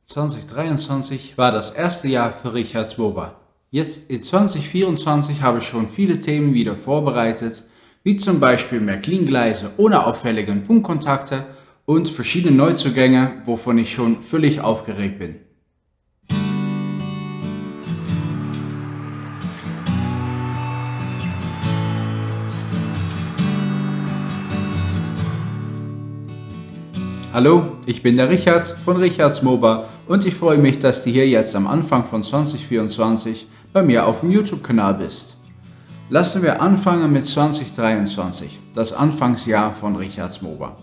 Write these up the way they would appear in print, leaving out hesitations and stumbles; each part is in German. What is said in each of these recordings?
2023 war das erste Jahr für Richard Swoboda. Jetzt in 2024 habe ich schon viele Themen wieder vorbereitet, wie zum Beispiel mehr Clean-Gleise ohne auffälligen Punktkontakte und verschiedene Neuzugänge, wovon ich schon völlig aufgeregt bin. Hallo, ich bin der Richard von Richard Swoboda und ich freue mich, dass du hier jetzt am Anfang von 2024 bei mir auf dem YouTube-Kanal bist. Lassen wir anfangen mit 2023, das Anfangsjahr von Richard Swoboda.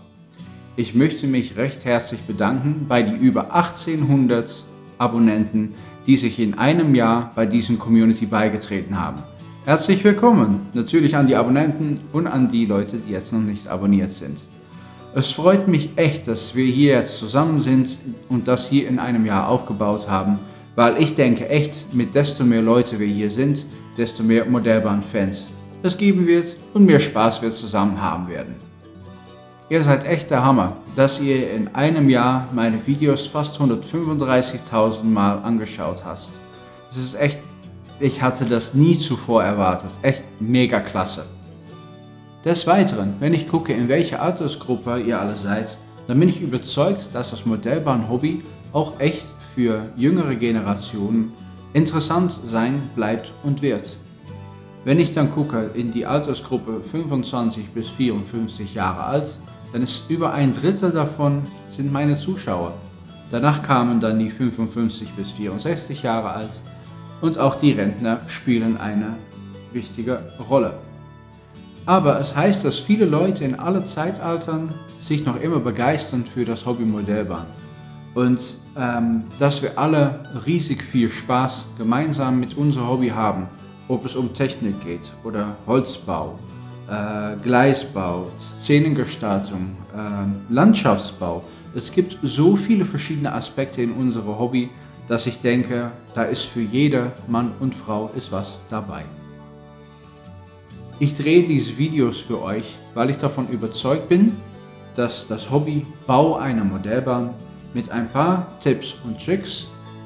Ich möchte mich recht herzlich bedanken bei die über 1800 Abonnenten, die sich in einem Jahr bei diesem Community beigetreten haben. Herzlich willkommen, natürlich an die Abonnenten und an die Leute, die jetzt noch nicht abonniert sind. Es freut mich echt, dass wir hier jetzt zusammen sind und das hier in einem Jahr aufgebaut haben, weil ich denke echt, mit desto mehr Leute wir hier sind, desto mehr Modellbahn-Fans es geben wird und mehr Spaß wir zusammen haben werden. Ihr seid echt der Hammer, dass ihr in einem Jahr meine Videos fast 135.000 Mal angeschaut hast. Es ist echt, ich hatte das nie zuvor erwartet, echt mega klasse. Des Weiteren, wenn ich gucke, in welcher Altersgruppe ihr alle seid, dann bin ich überzeugt, dass das Modellbahn-Hobby auch echt für jüngere Generationen interessant sein bleibt und wird. Wenn ich dann gucke in die Altersgruppe 25 bis 54 Jahre alt, dann ist über ein Drittel davon sind meine Zuschauer. Danach kamen dann die 55 bis 64 Jahre alt und auch die Rentner spielen eine wichtige Rolle. Aber es heißt, dass viele Leute in alle Zeitaltern sich noch immer begeistern für das Hobby Modellbahn. Und dass wir alle riesig viel Spaß gemeinsam mit unserem Hobby haben. Ob es um Technik geht oder Holzbau, Gleisbau, Szenengestaltung, Landschaftsbau. Es gibt so viele verschiedene Aspekte in unserem Hobby, dass ich denke, da ist für jeder Mann und Frau ist was dabei. Ich drehe diese Videos für euch, weil ich davon überzeugt bin, dass das Hobby Bau einer Modellbahn mit ein paar Tipps und Tricks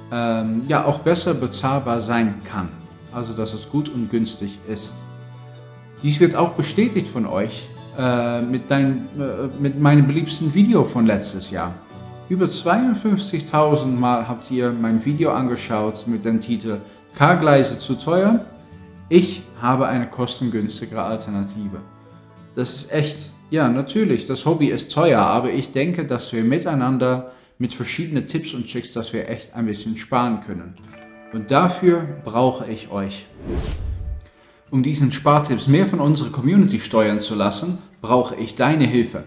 ja auch besser bezahlbar sein kann. Also dass es gut und günstig ist. Dies wird auch bestätigt von euch mit meinem beliebtesten Video von letztes Jahr. Über 52.000 Mal habt ihr mein Video angeschaut mit dem Titel K-Gleise zu teuer? Ich habe eine kostengünstigere Alternative. Das ist echt, ja natürlich, das Hobby ist teuer, aber ich denke, dass wir miteinander mit verschiedenen Tipps und Tricks, dass wir echt ein bisschen sparen können. Und dafür brauche ich euch. Um diesen Spartipps mehr von unserer Community steuern zu lassen, brauche ich deine Hilfe.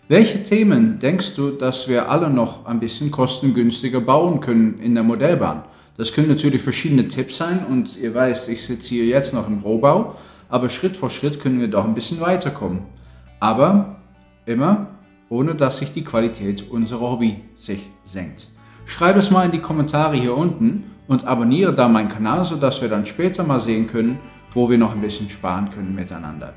Welche Themen denkst du, dass wir alle noch ein bisschen kostengünstiger bauen können in der Modellbahn? Das können natürlich verschiedene Tipps sein und ihr weißt, ich sitze hier jetzt noch im Rohbau, aber Schritt für Schritt können wir doch ein bisschen weiterkommen. Aber immer ohne dass sich die Qualität unserer Hobby sich senkt. Schreib es mal in die Kommentare hier unten und abonniere da meinen Kanal, sodass wir dann später mal sehen können, wo wir noch ein bisschen sparen können miteinander.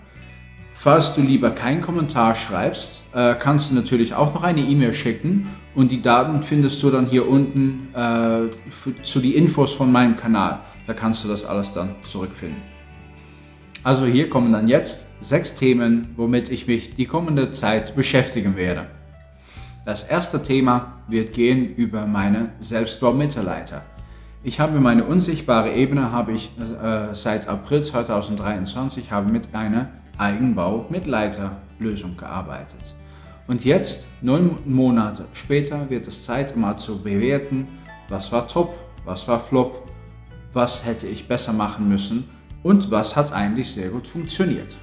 Falls du lieber keinen Kommentar schreibst, kannst du natürlich auch noch eine E-Mail schicken und die Daten findest du dann hier unten zu den Infos von meinem Kanal. Da kannst du das alles dann zurückfinden. Also hier kommen dann jetzt 6 Themen, womit ich mich die kommende Zeit beschäftigen werde. Das erste Thema wird gehen über meine Selbstbaumittelleiter. Ich habe meine unsichtbare Ebene seit April 2023 mit einer Eigenbau-Mittelleiterlösung gearbeitet. Und jetzt, 9 Monate später, wird es Zeit, mal zu bewerten, was war top, was war flop, was hätte ich besser machen müssen und was hat eigentlich sehr gut funktioniert.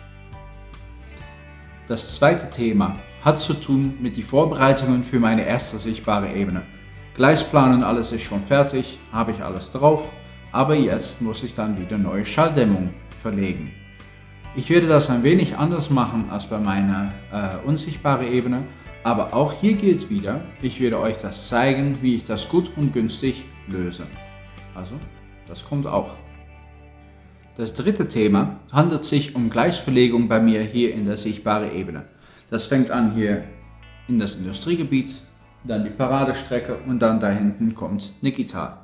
Das zweite Thema hat zu tun mit den Vorbereitungen für meine erste sichtbare Ebene. Gleisplan und alles ist schon fertig, habe ich alles drauf, aber jetzt muss ich dann wieder neue Schalldämmung verlegen. Ich werde das ein wenig anders machen als bei meiner unsichtbaren Ebene, aber auch hier gilt wieder, ich werde euch das zeigen, wie ich das gut und günstig löse. Also, das kommt auch. Das dritte Thema handelt sich um Gleisverlegung bei mir hier in der sichtbaren Ebene. Das fängt an hier in das Industriegebiet dann die Paradestrecke und dann da hinten kommt Nikital.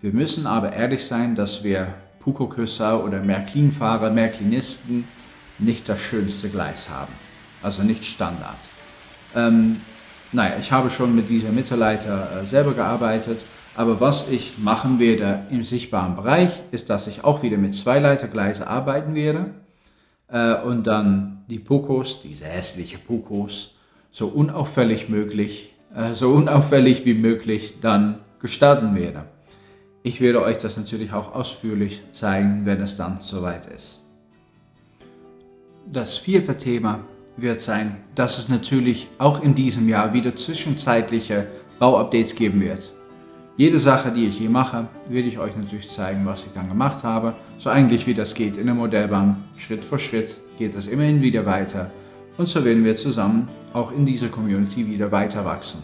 Wir müssen aber ehrlich sein, dass wir Puco-Küsser oder Märklin-Fahrer, Märklinisten nicht das schönste Gleis haben. Also nicht Standard. Ich habe schon mit dieser Mittelleiter selber gearbeitet, aber was ich machen werde im sichtbaren Bereich, ist, dass ich auch wieder mit Zweileitergleise arbeiten werde und dann die Pucos, diese hässliche Pucos, so unauffällig wie möglich dann gestalten werde. Ich werde euch das natürlich auch ausführlich zeigen, wenn es dann soweit ist. Das vierte Thema wird sein, dass es natürlich auch in diesem Jahr wieder zwischenzeitliche Bauupdates geben wird. Jede Sache, die ich hier mache, werde ich euch natürlich zeigen, was ich dann gemacht habe. So eigentlich wie das geht in der Modellbahn. Schritt für Schritt geht es immerhin wieder weiter. Und so werden wir zusammen auch in dieser Community wieder weiter wachsen.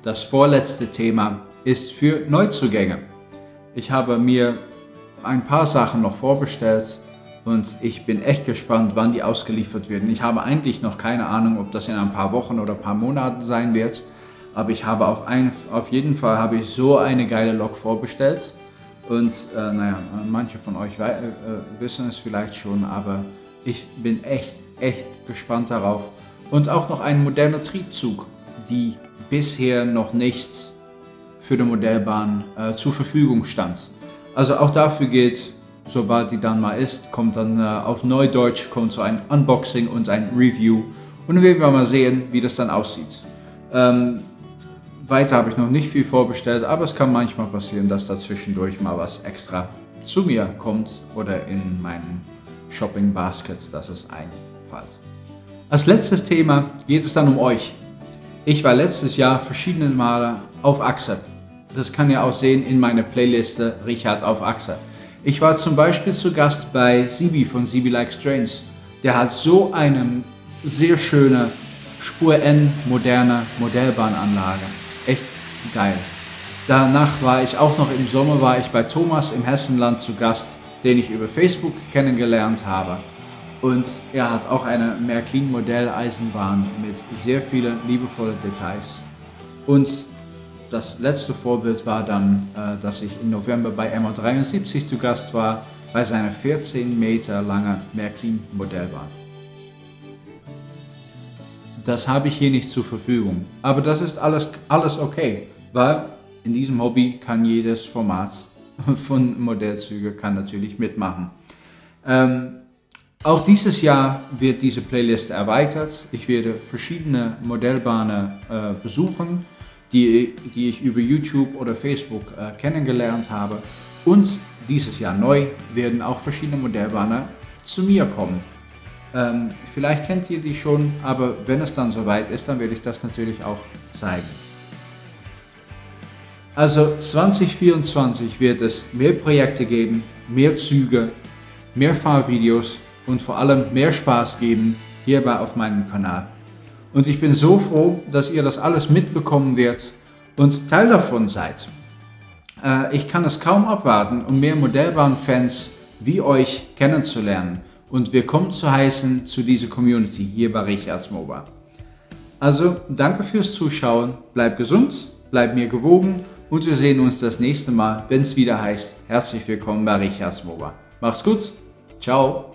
Das vorletzte Thema ist für Neuzugänge. Ich habe mir ein paar Sachen noch vorbestellt und ich bin echt gespannt, wann die ausgeliefert werden. Ich habe eigentlich noch keine Ahnung, ob das in ein paar Wochen oder ein paar Monaten sein wird. Aber ich habe auf jeden Fall habe ich so eine geile Lok vorbestellt. Und manche von euch wissen es vielleicht schon, aber ich bin echt gespannt darauf. Und auch noch ein moderner Triebzug, die bisher noch nicht für die Modellbahn zur Verfügung stand. Also auch dafür gilt, sobald die dann mal ist, kommt dann auf Neudeutsch kommt so ein Unboxing und ein Review. Und dann werden wir mal sehen, wie das dann aussieht. Weiter habe ich noch nicht viel vorbestellt, aber es kann manchmal passieren, dass da zwischendurch mal was extra zu mir kommt oder in meinen Shopping Baskets, dass es einfällt. Als letztes Thema geht es dann um euch. Ich war letztes Jahr verschiedene Male auf Achse. Das kann ihr auch sehen in meiner Playliste Richard auf Achse. Ich war zum Beispiel zu Gast bei Sibi von Sibi Likes Trains. Der hat so eine sehr schöne Spur N moderne Modellbahnanlage. Echt geil. Danach war ich auch noch im Sommer bei Thomas im Hessenland zu Gast, den ich über Facebook kennengelernt habe. Und er hat auch eine Märklin Modelleisenbahn mit sehr vielen liebevollen Details. Und das letzte Vorbild war dann, dass ich im November bei MO73 zu Gast war, bei seiner 14 Meter langen Märklin Modellbahn. Das habe ich hier nicht zur Verfügung, aber das ist alles okay, weil in diesem Hobby kann jedes Format von Modellzügen natürlich mitmachen. Auch dieses Jahr wird diese Playlist erweitert. Ich werde verschiedene Modellbahnen besuchen, die ich über YouTube oder Facebook kennengelernt habe. Und dieses Jahr neu werden auch verschiedene Modellbahnen zu mir kommen. Vielleicht kennt ihr die schon, aber wenn es dann soweit ist, dann werde ich das natürlich auch zeigen. Also 2024 wird es mehr Projekte geben, mehr Züge, mehr Fahrvideos und vor allem mehr Spaß geben hierbei auf meinem Kanal. Und ich bin so froh, dass ihr das alles mitbekommen werdet und Teil davon seid. Ich kann es kaum abwarten, um mehr Modellbahnfans wie euch kennenzulernen und willkommen zu heißen zu dieser Community hier bei Richards MOBA. Also danke fürs Zuschauen, bleibt gesund, bleibt mir gewogen und wir sehen uns das nächste Mal, wenn es wieder heißt, herzlich willkommen bei Richards MOBA. Macht's gut, ciao!